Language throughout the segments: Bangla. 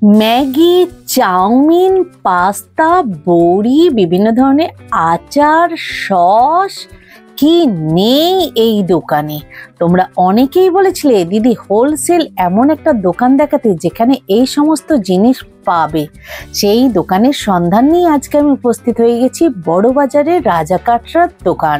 ম্যাগি, চাউমিন, পাস্তা, বড়ি, বিভিন্ন ধরনের আচার, সস কি নেই এই দোকানে। তোমরা অনেকেই বলেছিলে দিদি হোলসেল এমন একটা দোকান দেখাতে যেখানে এই সমস্ত জিনিস পাবে। সেই দোকানের সন্ধান নিয়ে আজকে আমি উপস্থিত হয়ে গেছি বড়বাজারের রাজা কাটরার দোকান।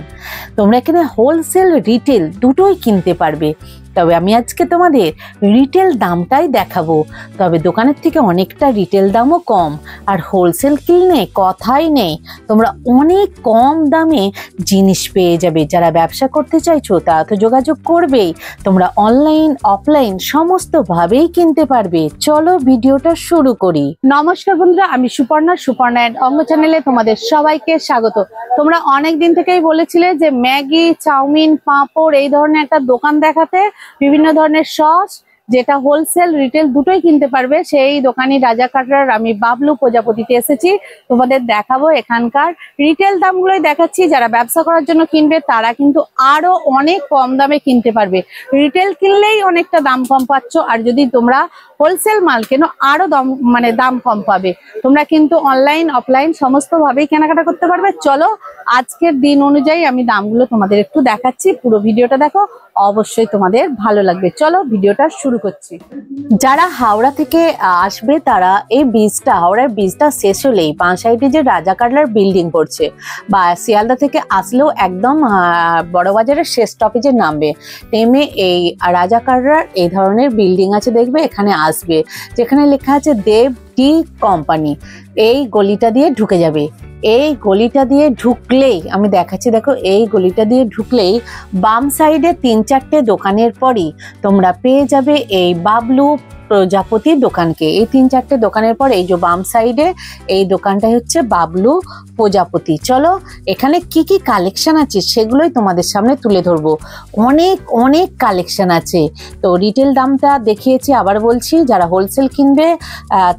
তোমরা এখানে হোলসেল রিটেল দুটোই কিনতে পারবে। তবে আমি আজকে তোমাদের রিটেল দামটাই দেখাবো। তবে দোকানের থেকে অনেকটা রিটেল দামও কম, আর হোলসেল কিনলে কথাই নেই, তোমরা অনেক কম দামে জিনিস পেয়ে যাবে। যারা ব্যবসা করতে চাইছো তারা তো যোগাযোগ করবেই, তোমরা অনলাইন অফলাইন সমস্তভাবেই কিনতে পারবে। চলো ভিডিওটা শুরু করি। নমস্কার বন্ধুরা, আমি সুপর্ণা অ্যান্ড অঙ্গ চ্যানেলে তোমাদের সবাইকে স্বাগত। তোমরা অনেক দিন থেকেই বলেছিলে যে ম্যাগি, চাউমিন, পাঁপড় এই ধরনের একটা দোকান দেখাতে, বিভিন্ন ধরনের সস যেটা হোলসেল রিটেল দুটোই কিনতে পারবে। সেই দোকানি রাজা কাটরার আমি বাবলু প্রজাপতিতে এসেছি। তোমাদের দেখাবো এখানকার রিটেল দামগুলোই দেখাচ্ছি। যারা ব্যবসা করার জন্য কিনবে তারা কিন্তু আরো অনেক কম দামে কিনতে পারবে। রিটেল কিনলেই অনেকটা দাম কম পাচ্ছ, আর যদি তোমরা হোলসেল মাল কেন আরো দাম কম পাবে। তোমরা কিন্তু অনলাইন অফলাইন সমস্ত ভাবেই কেনাকাটা করতে পারবে। চলো আজকের দিন অনুযায়ী আমি দামগুলো তোমাদের একটু দেখাচ্ছি, পুরো ভিডিওটা দেখো, অবশ্যই তোমাদের ভালো লাগবে। চলো ভিডিওটা শুরু করছি। যারা হাওড়া থেকে আসবে তারা এই ব্রিজটা, হাওড়ার ব্রিজটা শেষ হলেই বাঁ সাইডে যে রাজা কাটরার বিল্ডিং পড়ছে, বা শিয়ালদা থেকে আসলেও একদম বড়বাজারের শেষ স্টপেজে নামবে, নেমে এই রাজা কাটরার এই ধরনের বিল্ডিং আছে দেখবে, এখানে আসবে, যেখানে লেখা আছে দেব টি কোম্পানি। এই গলিটা দিয়ে ঢুকে যাবে। এই গলিটা দিয়ে ঢুকলেই আমি দেখাচ্ছি, দেখো, এই গলিটা দিয়ে ঢুকলেই বাম সাইডে 3-4টে দোকানের পরই তোমরা পেয়ে যাবে এই বাবলু প্রজাপতি দোকানকে। এই 3-4টে দোকানের পর এই যে বাম সাইডে এই দোকানটাই হচ্ছে বাবলু প্রজাপতি। চলো এখানে কি কি কালেকশন আছে সেগুলোই তোমাদের সামনে তুলে ধরবো। অনেক অনেক কালেকশন আছে। তো রিটেল দামটা দেখিয়েছি, আবার বলছি, যারা হোলসেল কিনবে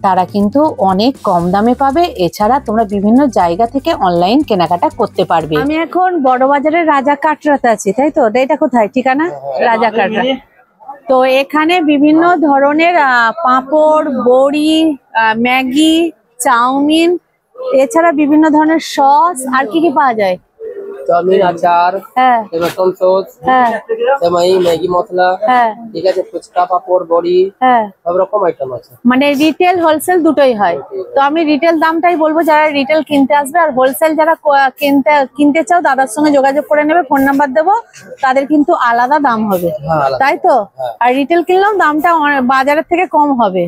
তারা কিন্তু অনেক কম দামে পাবে। এছাড়া তোমরা বিভিন্ন জায়গা থেকে অনলাইন কেনাকাটা করতে পারবে। আমি এখন বড়বাজারের রাজা কাটরাতে আছি, তাই তো? এটা কোথায় ঠিকানা? রাজা কাটরা। তো এখানে বিভিন্ন ধরনের পাঁপড়, বড়ি, ম্যাগি, চাউমিন, এছাড়া বিভিন্ন ধরনের সস, আর কি কি পাওয়া যায়? চাউমিন, আচার, টমেটো সস, সেমাই, ম্যাগি মশলা, ঠিক আছে, ফুচকা, পাপড়, বড়ি, সব রকম আইটেম আছে। মানে রিটেল হোলসেল দুটোই হয়। তো আমি রিটেল দামটাই বলবো, যারা রিটেল কিনতে আসবে, আর হোলসেল যারা কিনতে চাও দাদার সঙ্গে যোগাযোগ করে নেবে, ফোন নাম্বার দেবো, তাদের কিন্তু আলাদা দাম হবে, তাই তো? আর রিটেল কিনলেও দামটা বাজারের থেকে কম হবে।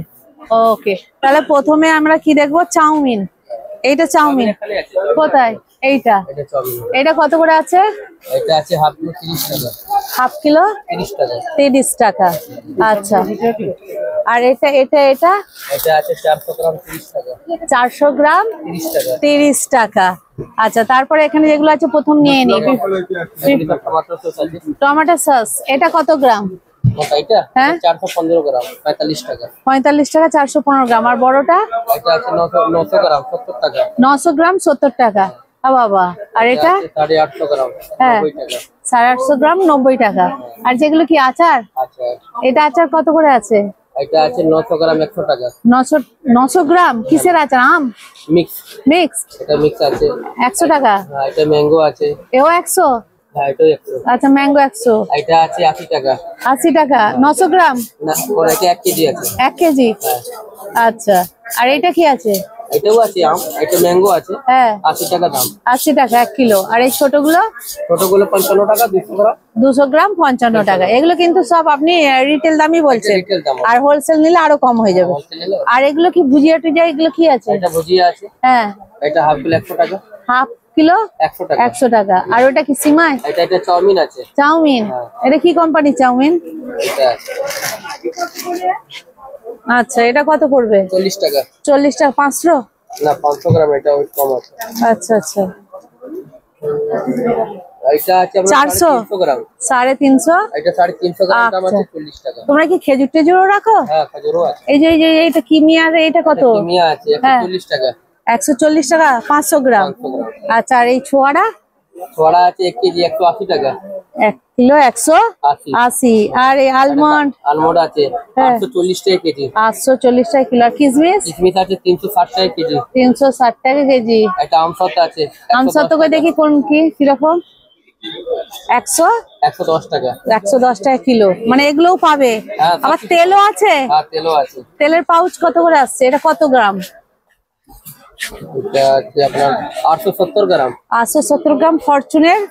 ওকে, তাহলে প্রথমে আমরা কি দেখবো? চাউমিন। এইটা চাউমিন কোথায়? এইটা এটা কত করে আছে? এটা আছে হাফ কিলো 30 টাকা। হাফ কিলো 30 টাকা। 30 টাকা। আচ্ছা, আর এটা এটা এটা এটা আছে 400 গ্রাম 30 টাকা। 400 গ্রাম 30 টাকা। 30 টাকা। আচ্ছা, তারপরে এখানে যেগুলো আছে প্রথম নিয়ে নিই। টমেটো সস আছে। টমেটো সস এটা কত গ্রাম? এটা হ্যাঁ 415 গ্রাম 45 টাকা। 45 টাকা 415 গ্রাম। আর বড়টা? এটা আছে 900 গ্রাম 70 টাকা। 900 গ্রাম 70 টাকা। বাবা, আর এটা 850 গ্রাম 90 টাকা। 850 গ্রাম 90 টাকা। আর যেগুলো কি আচার? আচার, এটা আচার কত করে আছে? এটা আছে 900 গ্রাম 100 টাকা। 900 গ্রাম কিসের আচার? আম মিক্স। মিক্স, এটা মিক্স আছে 100 টাকা। হ্যাঁ, এটা ম্যাঙ্গো আছে। এও 100? হ্যাঁ, এটাও 100। আচ্ছা, ম্যাঙ্গো 100। এটা আছে 80 টাকা। 80 টাকা 900 গ্রাম? না, ওর এটা 1 কেজি আছে। 1 কেজি? আচ্ছা, আর এটা কি আছে? এটাও আছে আম, এটা ম্যাঙ্গো আছে। হ্যাঁ, 80 টাকা দাম। 80 টাকা 1 কিলো। আর এই ছোটগুলো? ছোটগুলো 55 টাকা 200 গ্রাম। 200 গ্রাম 55 টাকা। এগুলো কিন্তু সব আপনি রিটেল দামই বলছেন, আর হোলসেল নিলে আরো কম হয়ে যাবে। আর এগুলো কি ভুজিয়া টুজিয়া, এগুলো কি আছে? এটা ভুজিয়া আছে। হ্যাঁ, এটা হাফ কিলো 100 টাকা। হাফ কিলো 100 টাকা। 100 টাকা। আর ওটা কি সিমাই? এটা চাউমিন আছে। চাউমিন, এটা কি কোম্পানির চাউমিন? এটা আছে। আচ্ছা, এটা কত পড়বে? 40 টাকা। 40 টাকা। 500? না, 500 গ্রাম, এটা ওই কম আছে। আচ্ছা আচ্ছা, এটা আছে 400 গ্রাম। 350? এটা 350 গ্রাম দাম আছে 40 টাকা। তোমরা কি খেজুর টেজুরও রাখো? হ্যাঁ, খেজুরও আছে। এই যে এটা কিমিয়া, এটা কত? কিমিয়া আছে 140 টাকা। 140 টাকা 500 গ্রাম। আচ্ছা, আর এই ছোয়াড়া? ছোয়াড়া আছে 1 কেজি 180 টাকা। 1 কিলো 180। আর এই আলমন্ড? আলমন্ড আছে 840 টাকা কেজি। 840 টাকা কিলো। আর কিশমিশ? কিশমিশ আছে 360 টাকা কেজি। 360 টাকা কেজি। এটা আমসত্ব আছে। আমসত্ব কই দেখি কোন কি রকম? 110 টাকা। 110 টাকা কিলো। মানে এগুলোও পাবে। আবার তেলও আছে? হ্যাঁ, তেলও আছে। তেলের পাউচ কত করে আসছে? এটা কত গ্রাম? এটা আছে আপনার 870 গ্রাম। 870 গ্রাম ফরচুনের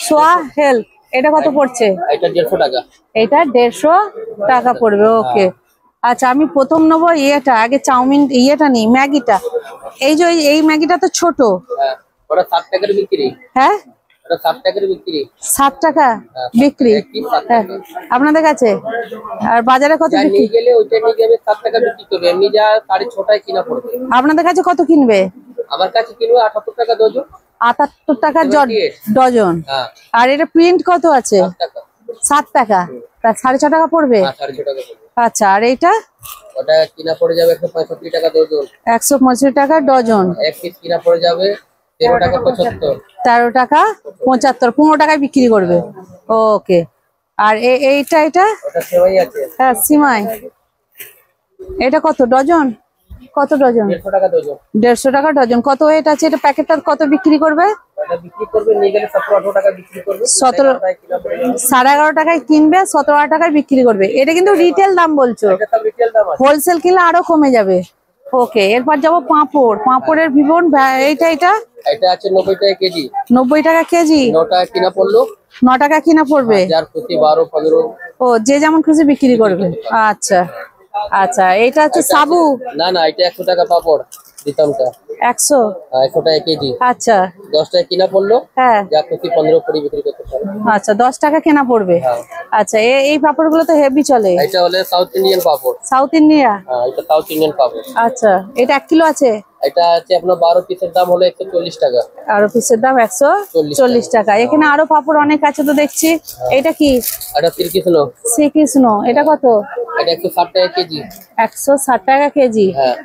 সোয়া হেলথ। এটা কত পড়ছে? এটা 150 টাকা। এটা 150 টাকা পড়বে। ওকে, আচ্ছা আমি প্রথম নেবো ইয়েটা, আগে চাউমিন ইয়েটা নিই, ম্যাগিটা। এই যে এই ম্যাগিটা তো ছোট। হ্যাঁ, ওটা 60 টাকার বিক্রি। হ্যাঁ, ওটা 60 টাকার বিক্রি। 60 টাকা বিক্রি আপনাদের কাছে? আর বাজারে কত বিক্রি? নিয়ে গেলে ওইটা নিয়ে যাবে 60 টাকা বিক্রি করবে। এমনি যা 6.5 টাকায় কিনা পড়বে। আপনাদের কাছে কত কিনবে? আমার কাছে কিনবে 78 টাকা ডজন। 78 টাকা ডজন। হ্যাঁ। আর এটা প্রিন্ট কত আছে? 7 টাকা। 6.5 টাকা পড়বে। 6.5 টাকা পড়বে। আচ্ছা, আর এইটা? ওটা কিনা পড়ে যাবে 165 টাকা ডজন। 165 টাকা ডজন। এক পিস কিনা পড়ে যাবে 13 টাকা 75। 13 টাকা 75, 15 টাকায় বিক্রি করবে। ওকে, আর এইটা? এটা ওটা সেমাই আছে। হ্যাঁ, সিমাই। এটা কত ডজন? কত ডজন? 150 টাকা ডজন। 150 টাকা ডজন। কত ওয়েট আছে এটা? প্যাকেটটা কত বিক্রি করবে? ওটা বিক্রি করবে নিয়ে গেলে 17-18 টাকা বিক্রি করবে। 11.5 টাকায় কিনবে, 17 টাকায় বিক্রি করবে। এটা কিন্তু রিটেল দাম বলছো? এটা তো রিটেল দাম আছে। হোলসেল কিনলে আরো কমে যাবে। ওকে, এরপর যাবো পাঁপড়। পাঁপড়ের বিবরণ। এটা এটা আছে 90 টাকা কেজি। 90 টাকা কেজি। 9 টাকা কিনা পড়লো। 9 টাকা কিনা পড়বে। যার প্রতি 12-15। ও, যে যেমন খুশি বিক্রি করবে। আচ্ছা আচ্ছা, এটা হচ্ছে সাবু। না, এটা 100 টাকা পাপড় দিতামটা। 100 টাকা কেজি। আচ্ছা, 10 টাকা কিনা পড়লো। হ্যাঁ, যা প্রতি 15-20 বিক্রি করতে পারে। আচ্ছা, 10 টাকা কেনা পড়বে। আচ্ছা, এই পাপড় গুলো তো হেভি চলে। এটা হলে south Indian papad. South India? হ্যাঁ, এটা সাউথ ইন্ডিয়ান পাপড়। আচ্ছা, এটা 1 কিলো আছে? এটা আছে আপনার 12 পিসের দাম হলো 140 টাকা। 12 পিসের দাম 140 টাকা। এখানে আরো পাপড় অনেক আছে তো দেখছি। এটা কি? এটা শ্রীকৃষ্ণ। শ্রীকৃষ্ণ। এটা কত? এটা 160 টাকা কেজি। 160 টাকা কেজি। হ্যাঁ।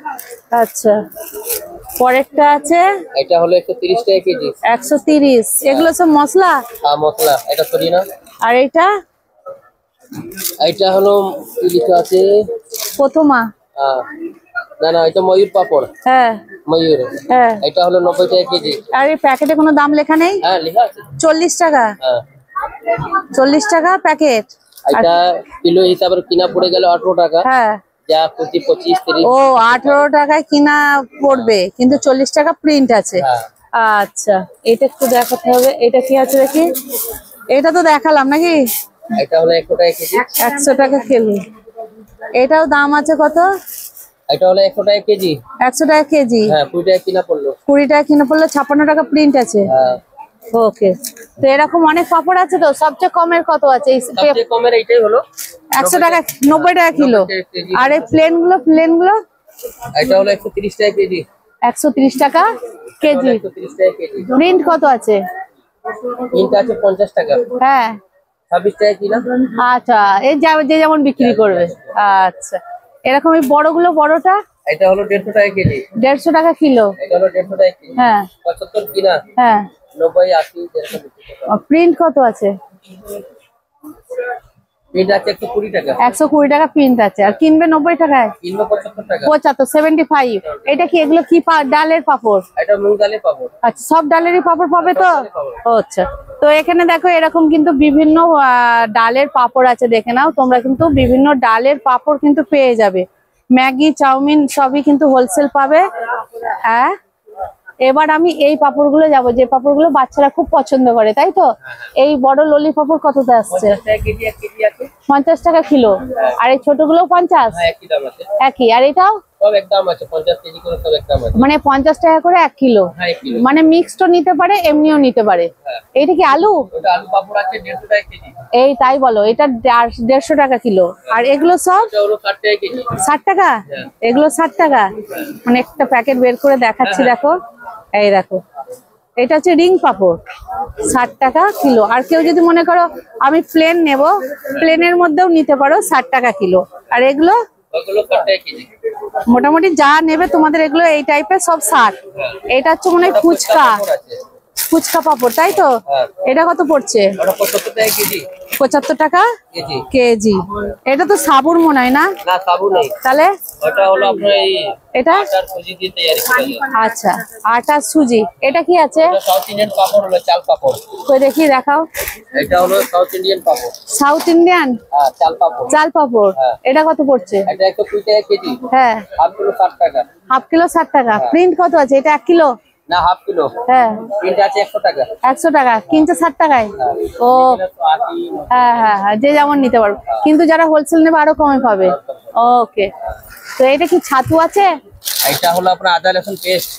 আচ্ছা, পরেরটা আছে? এটা হলো 130 টাকা কেজি। 130। এগুলো সব মশলা? হ্যাঁ, মশলা। এটা সরি না। আর এটা? এটা হলো কি লেখা আছে? প্রথমা? হ্যাঁ, না, এটা ময়ূর পাপড়। হ্যাঁ, ময়ূর। হ্যাঁ। এটা হলো 90 টাকা কেজি। আর এই প্যাকেটে কোনো দাম লেখা নেই? হ্যাঁ, লেখা আছে 40 টাকা। হ্যাঁ, 40 টাকা প্যাকেট। এটা কিলো হিসাবে কিনা পড়ে গেল 18 টাকা। হ্যাঁ, যা প্রতি 25-30। ও, 18 টাকায় কিনা পড়বে, কিন্তু 40 টাকা প্রিন্ট আছে। হ্যাঁ। আচ্ছা, এটা একটু দেখাতে হবে। এটা কি আছে দেখি? এটা তো দেখালাম নাকি? এটা হলো 100 টাকা কেজি। 100 টাকা কেজি। এটাও দাম আছে কত? এটা হলো 100 টাকা কেজি। 100 টাকা কেজি। হ্যাঁ, 20 টাকা কিনা পড়লো। 20 টাকা কিনা পড়লো, 56 টাকা প্রিন্ট আছে। হ্যাঁ। ওকে, তো এরকম অনেক পাপড় আছে তো। সবচেয়ে কমের কত আছে? সবচেয়ে কমের এইটাই হলো 100 টাকা, 90 টাকা কিলো। আর এই প্লেন গুলো? এটা হলো 130 টাকা কেজি। 130 টাকা কেজি। 130 টাকা কেজি। প্রিন্ট কত আছে? প্রিন্ট আছে 50 টাকা। হ্যাঁ, 26 টাকা কিনা। আচ্ছা, এই যে যেমন বিক্রি করবে। আচ্ছা, এরকম এই বড়গুলো? বড়টা? এটা হলো 150 টাকা কেজি। 150 টাকা কিলো। এটা হলো 150 টাকা কেজি। হ্যাঁ। 75 কিনা। হ্যাঁ। 90-80 এরকম বিক্রি করতে হবে। প্রিন্ট কত আছে? প্রিন্ট আছে 120 টাকা। 120 টাকা প্রিন্ট আছে। আর কিনবে 90 টাকায়? কিনবে 75 টাকা। 75। এটা কি? এগুলো কি ডালের পাপড়? এটা মুগ ডালের পাপড়। আচ্ছা, সব ডালেরই পাপড় পাবে তো? আচ্ছা, তো এখানে দেখো এরকম কিন্তু বিভিন্ন ডালের পাপড় আছে। দেখে নাও তোমরা, কিন্তু বিভিন্ন ডালের পাপড় কিন্তু পেয়ে যাবে। ম্যাগি, চাউমিন সবই কিন্তু হোলসেল পাবে। হ্যাঁ, এবার আমি এই পাপড়গুলো যাবো, যে পাপড়গুলো বাচ্চারা খুব পছন্দ করে, তাই তো? এই বড় ললি পাপড় কততে আসছে? 50 টাকা কিলো। আর এই ছোটগুলো 50? একই দাম আছে। একই। আর এটাও সব একদম আছে, 50 কেজি করে সব একদম আছে। মানে 50 টাকা করে 1 কিলো। হ্যাঁ, 1 কিলো। মানে মিক্সড নিতে পারে, এমনিও নিতে পারে। এইটা কি আলু? ওটা আলু পাপড় আছে 150 টাকা কেজি। এই তাই বলো, এটা 150 টাকা কিলো। আর এগুলো সব? এটা হলো 60 টাকা কেজি। 60 টাকা? এগুলো 60 টাকা। মানে একটা প্যাকেট বের করে দেখাচ্ছি, দেখো। এই দেখো, এটা হচ্ছে রিং পাপড়, 60 টাকা কিলো। আর কেউ যদি মনে করো আমি প্লেন নেব, প্লেনের মধ্যেও নিতে পারো, 60 টাকা কিলো। আর এগুলো? ওগুলো 60 টাকা কেজি। মোটামুটি যা নেবে তোমাদের এগুলো এই টাইপের সব 60। এটা হচ্ছে মনে হয় ফুচকা। ফুচকা পাপড়, তাই তো? এটা কত পড়ছে? 75 টাকা কেজি। 75 টাকা কেজি। কেজি। এটা তো সাবুর মনে হয় না? না, সাবু নেই। তাহলে ওটা হলো আপনার এই এটা আটার সুজি দিয়ে তৈরি করা যায়। আচ্ছা, আটা সুজি। এটা কি আছে? এটা সাউথ ইন্ডিয়ান পাপড় হলো, চাল পাপড়। কই দেখি, দেখাও। এটা হলো south Indian papad. South Indian চাল পাপড়। চাল পাপড়। এটা কত পড়ছে? এটা 120 টাকা কেজি। হ্যাঁ, হাফ কিলো 60 টাকা। হাফ কিলো 60 টাকা। প্রিন্ট কত আছে? এটা 1 কিলো না, হাফ কিলো। হ্যাঁ, প্রিন্ট আছে 100 টাকা। 100 টাকা কিনছে 60 টাকায়। ও হ্যাঁ হ্যাঁ হ্যাঁ, যে যেমন নিতে পারবো, কিন্তু যারা হোলসেল নেবে আরো কমে পাবে। ওকে, তো এটা কি ছাতু আছে? এটা হলো আপনার আদা রসুন পেস্ট।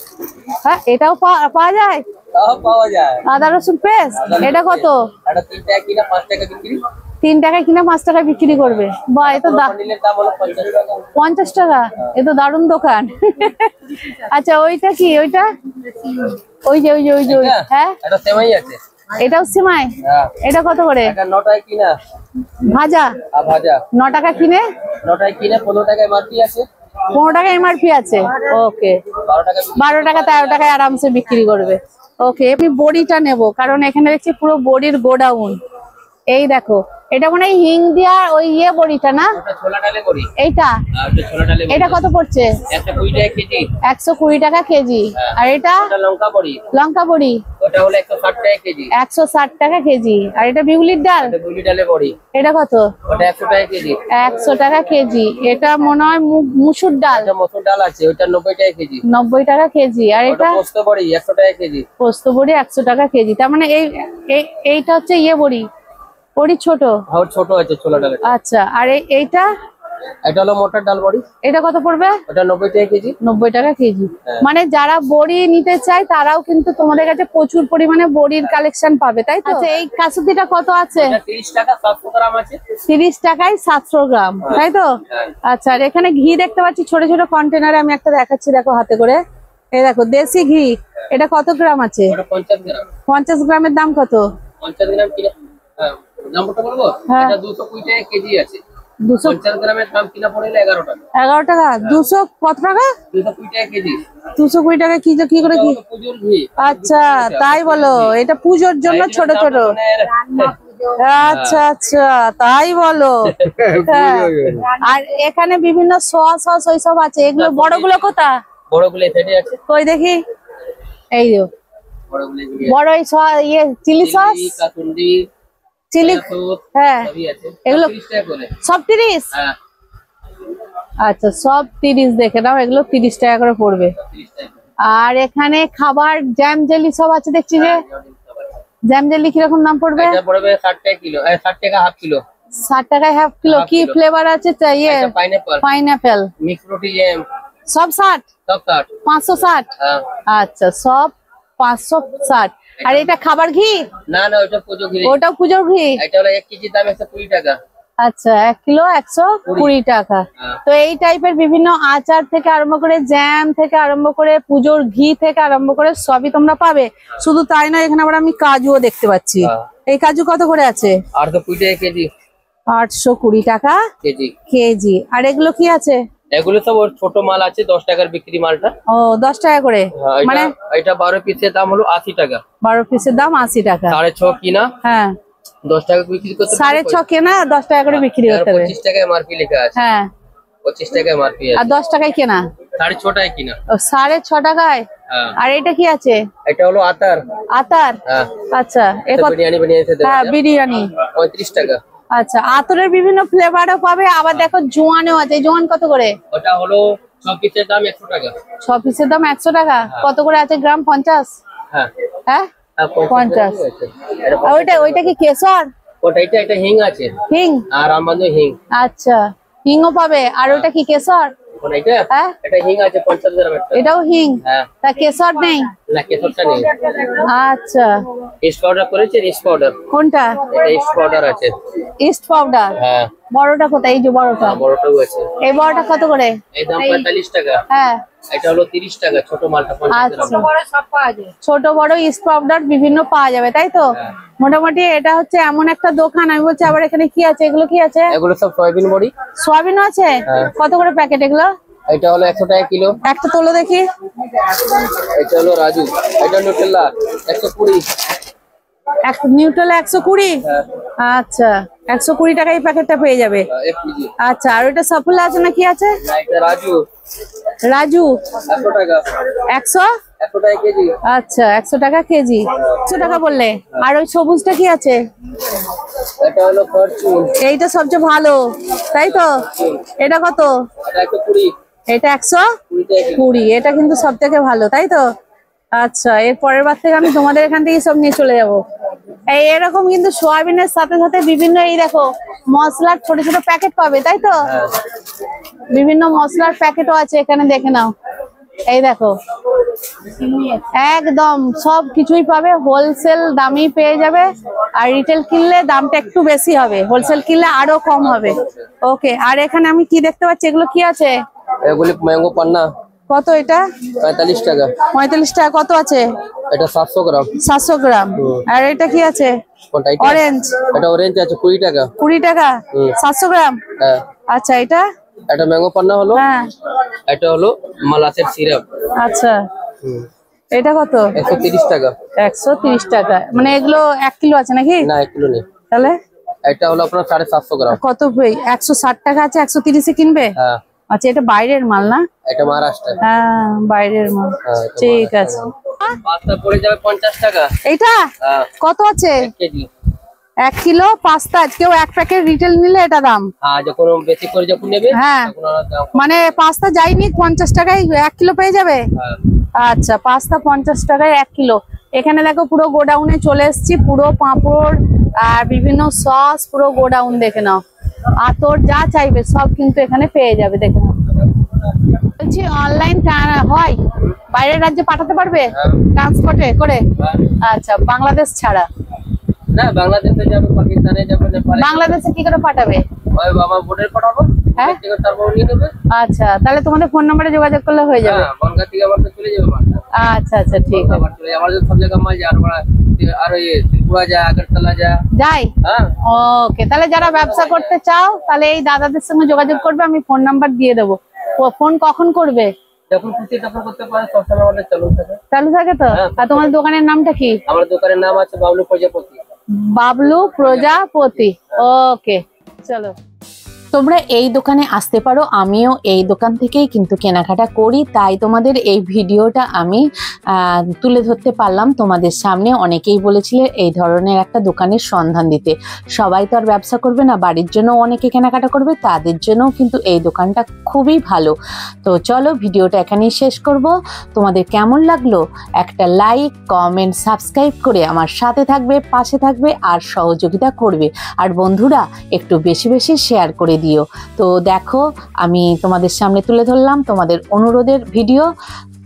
হ্যাঁ, এটাও পাওয়া যায়? সব পাওয়া যায়। আদা রসুন পেস্ট। এটা কত? এটা 3 টাকা কিনা 5 টাকা বিক্রি। 3 টাকায় কিনা 5 টাকায় বিক্রি করবে? বাহ, এ তো বান্ডিলের দাম হলো 50 টাকা। 50 টাকা। এ তো দারুণ দোকান। আচ্ছা, ওইটা কি? ওইটা ওই যে হ্যাঁ, এটা সেমাই আছে। এটাও সিমাই। এটা কত করে? এটা 9 টাকা কিনা ভাজা। ভাজা 9 টাকা কিনে 9 টাকা কিনা 15 টাকা এমআরপি আছে। 15 টাকা এমআরপি আছে। ওকে, 12 টাকা 12 টাকা 13 টাকায় আরামসে বিক্রি করবে। ওকে, আমি বড়িটা নেব, কারণ এখানে দেখছি পুরো বড়ির গোডাউন। এই দেখো, এটা মনে হয় হিং দিয়া ওই বড়িটা না? ওটা ছোলা ডালে বড়ি। এইটা এটা ছোলা ডালে বড়ি। এটা কত পড়ছে? 120 টাকা কেজি। 120 টাকা কেজি। আর এটা? এটা লঙ্কা বড়ি। লঙ্কা বড়ি। ওটা হলো 160 টাকা কেজি। 160 টাকা কেজি। আর এটা বিউলির ডাল। এটা বিউলি ডালে বড়ি। এটা কত? ওটা 100 টাকা কেজি। 100 টাকা কেজি। এটা মনে হয় মুসুর ডাল। এটা মসুর ডাল আছে, ওটা 90 টাকা কেজি। 90 টাকা কেজি। আর ওটা এটা? পোস্ত বড়ি 100 টাকা কেজি। পোস্ত বড়ি 100 টাকা কেজি। তার মানে এইটা হচ্ছে বড়ি। বড়ি ছোট। আর ছোট আছে ছোলা ডালে। আচ্ছা, আর এইটা? এটা হলো মটর ডাল বড়ি। এটা কত পড়বে? ওটা 90 টাকা কেজি। 90 টাকা কেজি। মানে যারা বড়ি নিতে চায় তারাও কিন্তু তোমাদের কাছে প্রচুর পরিমাণে বড়ির কালেকশন পাবে, তাই তো? আচ্ছা, এই কাসুন্দিটা কত আছে? এটা 30 টাকা 700 গ্রাম আছে। 30 টাকায় 700 গ্রাম, তাই তো? আচ্ছা, আর এখানে ঘি দেখতে পাচ্ছি ছোট ছোট কন্টেনারে। আমি একটা দেখাচ্ছি, দেখো হাতে করে। এই দেখো, দেশি ঘি। এটা কত গ্রাম আছে? ওটা 50 গ্রাম। 50 গ্রামের দাম কত? 50 গ্রাম কিনা দামটা বলবো? এটা 220 টাকা কেজি আছে। 50 গ্রামের দাম কিনা পড়লে 11 টাকা। 11 টাকা। 200 কত টাকা? 220 টাকা কেজি। 220 টাকা কি করে কি? পুজোর ঘি। আচ্ছা, তাই বলো? এটা পুজোর জন্য ছোট ছোট। আচ্ছা আচ্ছা, তাই বলো? আর এখানে বিভিন্ন সস ওইসব আছে। এগুলো বড়গুলো কোথা? বড়গুলো এখানে আছে। কই দেখি। এই যে বড় চিলি সস, কাসুন্দি, চিলি। হ্যাঁ, সবই আছে। এগুলো 30 টাকা করে। সব 30? হ্যাঁ। আচ্ছা, সব 30 দেখে নাও। এগুলো 30 টাকা করে পড়বে। 30 টাকা। আর এখানে খাবার জ্যাম জেলি সব আছে দেখছি যে। জ্যাম জেলি কিরকম দাম পড়বে? এটা পড়বে 60 টাকা কিলো। 60 টাকা হাফ কিলো। 60 টাকায় হাফ কিলো। কি ফ্লেভার আছে? Pineapple, mix Frooti jam. সব 60? সব 60। 560? হ্যাঁ। আচ্ছা, সব 560। আর এটা খাবার ঘি? না না, ওটা পুজো ঘি। ওটাও পুজোর ঘি? এটা হলো 1 কেজি দাম 120 টাকা। আচ্ছা, 1 কিলো 120 টাকা। তো এই টাইপের বিভিন্ন আচার থেকে আরম্ভ করে, জ্যাম থেকে আরম্ভ করে, পুজোর ঘি থেকে আরম্ভ করে সবই তোমরা পাবে। শুধু তাই নয়, এখানে আবার আমি কাজুও দেখতে পাচ্ছি। এই কাজু কত করে আছে? 820 টাকা কেজি। 820 টাকা কেজি। কেজি। আর এগুলো কি আছে? এগুলো সব ছোট মাল আছে, 10 টাকার বিক্রি মালটা। ও, 10 টাকা করে। মানে এটা 12 পিসের দাম হলো 80 টাকা। 12 পিসের দাম 80 টাকা। 6.5 কিনা। হ্যাঁ, 10 টাকা বিক্রি করতে। 6.5 কেনা, 10 টাকা করে বিক্রি করতে হবে। 25 টাকা এমআরপি লেখা আছে। হ্যাঁ, 25 টাকা এমআরপি আছে। আর 10 টাকায় কেনা। 6.5 টাকা কিনা। ও, 6.5 টাকায়। আর এটা কি আছে? এটা হলো আতার। আতার? আচ্ছা, বিরিয়ানি বানিয়েছে। হ্যাঁ, বিরিয়ানি। 35 টাকা। আচ্ছা, আতরের বিভিন্ন ফ্লেভারও পাবে। আবার দেখো, জোয়ানও আছে। জোয়ান কত করে? ওটা হলো 6 পিসের দাম 100 টাকা। 6 পিসের দাম 100 টাকা। কত করে আছে গ্রাম? 50? হ্যাঁ হ্যাঁ, 50। ওইটা কি কেশর? এটা হিং আছে। হিং? আর আমবান্ধব হিং। আচ্ছা, হিংও পাবে। আর ওটা কি কেশর? হ্যাঁ, এটা হিং আছে 50 গ্রাম। এটাও হিং? হ্যাঁ। তা কেশর নেই? না, কেশরটা নেই। আচ্ছা, ইস্ট পাউডার করেছে। ইস্ট পাউডার কোনটা? এটা ইস্ট পাউডার আছে। East powder? হ্যাঁ। বড়টা কোথায়? এই যে বড়টা। বড়টাও আছে। এই বড়টা কত করে? এই দাম 45 টাকা। হ্যাঁ, এটা হলো 30 টাকা। ছোট মালটা 50 গ্রাম। ছোট বড় ইস্ট পাউডার বিভিন্ন পাওয়া যাবে, তাই তো? মোটামুটি এটা হচ্ছে এমন একটা দোকান। আমি বলছি, আবার এখানে কি আছে? এগুলো কি আছে? এগুলো সব সয়াবিন বড়ি। সয়াবিন আছে? কত করে প্যাকেট এগুলো? এটা হলো 100 টাকা কিলো। একটা তোলো দেখি। এটা হলো রাজু, এটা নিউট্রেলা 120। নিউট্রেলা 120। আচ্ছা 120 টাকায় এই প্যাকেটটা পেয়ে যাবে। আচ্ছা আর ওটা সফল আছে না কি আছে? রাজু। রাজু 100 টাকা। 100 টাকা কেজি। আচ্ছা 100 টাকা কেজি। 100 টাকা বললে। আর ওই সবুজটা কি আছে? এটা হলো ফরচুন। এইটা সবচেয়ে ভালো তাই তো? এটা কত? এটা 120। এটা 120। এটা কিন্তু সব থেকে ভালো তাই তো? আচ্ছা এর পরের বার থেকে আমি তোমাদের এখান থেকে সব নিয়ে চলে যাবো। এরকম কিন্তু সোয়াবিনের সাথে সাথে বিভিন্ন এই দেখো মশলার ছোট ছোট প্যাকেট পাবে তাই তো? বিভিন্ন মশলার প্যাকেটও আছে এখানে, দেখে নাও। এই দেখো একদম সব কিছুই পাবে, হোলসেল দামেই পেয়ে যাবে। আর রিটেল কিনলে দামটা একটু বেশি হবে, হোলসেল কিনলে আরো কম হবে। ওকে আর এখানে আমি কি দেখতে পাচ্ছি, এগুলো কি আছে? এগুলি ম্যাঙ্গো পান্না। কত এটা? 45 টাকা। 45 টাকা। কত আছে? এটা 700 গ্রাম। 700 গ্রাম। আর এটা কি আছে? অরেঞ্জ। এটা অরেঞ্জ আছে 20 টাকা। 20 টাকা 700 গ্রাম। হ্যাঁ। আচ্ছা এটা? এটা ম্যাঙ্গো পান্না হলো। হ্যাঁ। এটা হলো মালাসের সিরাপ। আচ্ছা এটা কত? 130 টাকা। 130 টাকা। মানে এগুলো 1 কিলো আছে নাকি? না 1 কিলো নেই। তাহলে এটা হলো আপনার 750 গ্রাম। কত? 160 টাকা আছে, 130 এ কিনবে? হ্যাঁ। আচ্ছা এটা বাইরের মাল না? এটা মহারাষ্ট্র। হ্যাঁ বাইরের মাল। ঠিক আছে। পাস্তা পড়ে যাবে 50 টাকা। এইটা হ্যাঁ। কত আছে? 1 কেজি। 1 kilo pasta. কেউ 1 প্যাকেট রিটেল নিলে এটা দাম? হ্যাঁ যখন বেশি করে যখন নেবে হ্যাঁ মানে পাস্তা যাইনি 50 টাকায় 1 কিলো পেয়ে যাবে। হ্যাঁ। আচ্ছা পাস্তা 50 টাকায় 1 কিলো। এখানে দেখো পুরো গোডাউনে চলে এসেছি, পুরো পাঁপড় আর বিভিন্ন সস, পুরো গোডাউন দেখে নাও। আতর যা চাইবে সব কিন্তু এখানে পেয়ে যাবে, দেখে নাও। বলছি অনলাইন হয়? বাইরের রাজ্যে পাঠাতে পারবে ট্রান্সপোর্টে করে? আচ্ছা বাংলাদেশ ছাড়া? না বাংলাদেশে যাবে, পাকিস্তানে যাবে, নেপালে। বাংলাদেশে কি করে পাঠাবে? ওই বাবা বোর্ডের পাঠাবো। হ্যাঁ তারপর নিয়ে নেবে। আচ্ছা তাহলে তোমাদের ফোন নম্বরে যোগাযোগ করলে হয়ে যাবে। হ্যাঁ বনগাঁ থেকে আবার তো চলে যাবে মালটা। আচ্ছা আচ্ছা ঠিক আছে। আবার চলে যাবে, আমাদের সব জায়গা মাল যায়। আর ওই ত্রিপুরা যায়, আগরতলা যায়। যাই। হ্যাঁ। ওকে তাহলে যারা ব্যবসা করতে চাও তাহলে এই দাদাদের সঙ্গে যোগাযোগ করবে, আমি ফোন নাম্বার দিয়ে দেবো। ফোন কখন করবে? যখন খুশি তখন করতে পারে, সবসময় আমাদের চালু থাকে। চালু থাকে তো? আর তোমার দোকানের নামটা কি? আমার দোকানের নাম আছে বাবলু প্রজাপতি। বাবলু প্রজাপতি। ওকে চলো। তোমরা এই দোকানে আসতে পারো, আমিও এই দোকান থেকেই কিন্তু কেনাকাটা করি, তাই তোমাদের এই ভিডিওটা আমি তুলে ধরতে পারলাম তোমাদের সামনে। অনেকেই বলেছিলে এই ধরনের একটা দোকানের সন্ধান দিতে। সবাই তো আর ব্যবসা করবে না, বাড়ির জন্য অনেকে কেনাকাটা করবে, তাদের জন্যও কিন্তু এই দোকানটা খুবই ভালো। তো চলো ভিডিওটা এখানেই শেষ করব। তোমাদের কেমন লাগলো একটা লাইক, কমেন্ট, সাবস্ক্রাইব করে আমার সাথে থাকবে, পাশে থাকবে আর সহযোগিতা করবে। আর বন্ধুরা একটু বেশি বেশি শেয়ার করে দিও। তো দেখো আমি তোমাদের সামনে তুলে ধরলাম তোমাদের অনুরোধের ভিডিও।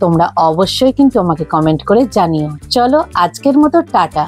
তোমরা অবশ্যই কিন্তু আমাকে কমেন্ট করে জানিও। চলো আজকের মতো টাটা।